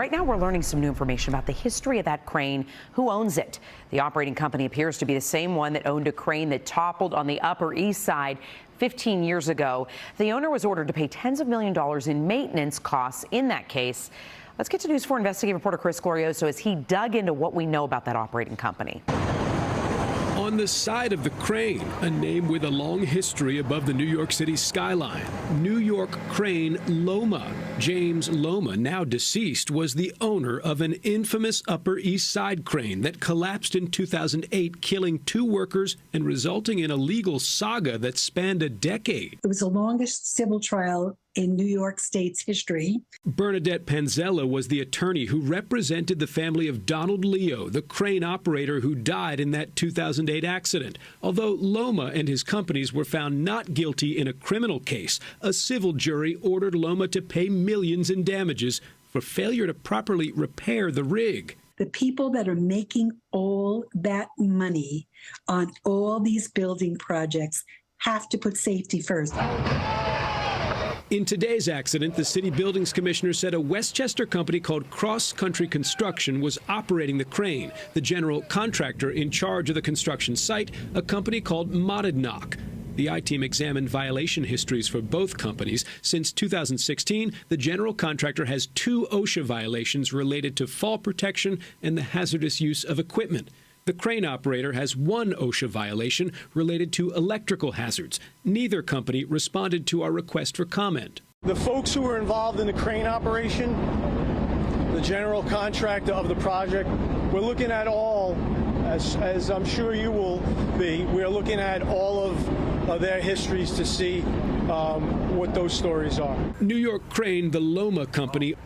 right now we're learning some new information about the history of that crane, who owns it. The operating company appears to be the same one that owned a crane that toppled on the Upper East Side 15 years ago. The owner was ordered to pay tens of millions of dollars in maintenance costs in that case. Let's get to News 4 investigative reporter Chris Glorioso as he dug into what we know about that operating company. On the side of the crane, a name with a long history above the New York City skyline, New York crane Loma. James Loma, now deceased, was the owner of an infamous Upper East Side crane that collapsed in 2008, killing 2 workers and resulting in a legal saga that spanned a decade. It was the longest civil trial in New York State's history. Bernadette Panzella was the attorney who represented the family of Donald Leo, the crane operator who died in that 2008 accident. Although Loma and his companies were found not guilty in a criminal case, a civil jury ordered Loma to pay millions in damages for failure to properly repair the rig. The people that are making all that money on all these building projects have to put safety first. In today's accident, the city buildings commissioner said a Westchester company called Cross Country Construction was operating the crane. The general contractor in charge of the construction site, a company called Monadnock. The I-team examined violation histories for both companies. Since 2016, the general contractor has 2 OSHA violations related to fall protection and the hazardous use of equipment. The crane operator has 1 OSHA violation related to electrical hazards. Neither company responded to our request for comment. The folks who were involved in the crane operation, the general contractor of the project, we're looking at all, as I'm sure you will be, we're looking at all of their histories to see what those stories are. New York Crane, the Loma company,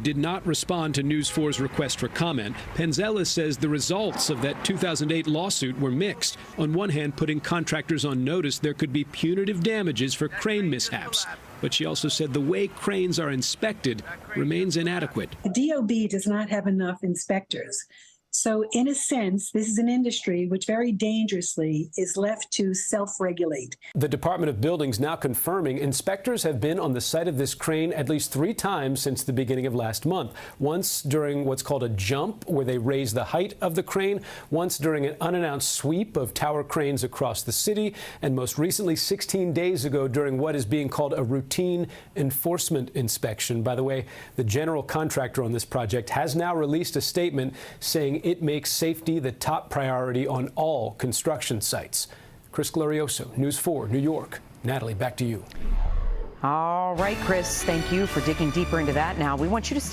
did not respond to News 4's request for comment. Panzella says the results of that 2008 lawsuit were mixed. On one hand, putting contractors on notice there could be punitive damages for crane mishaps. But she also said the way cranes are inspected remains inadequate. The DOB does not have enough inspectors. So in a sense, this is an industry which very dangerously is left to self-regulate. The Department of Buildings now confirming inspectors have been on the site of this crane at least 3 times since the beginning of last month. Once during what's called a jump, where they raise the height of the crane, once during an unannounced sweep of tower cranes across the city, and most recently 16 days ago during what is being called a routine enforcement inspection. By the way, the general contractor on this project has now released a statement saying it makes safety the top priority on all construction sites. Chris Glorioso, News 4, New York. Natalie, back to you. All right, Chris, thank you for digging deeper into that. Now, we want you to stay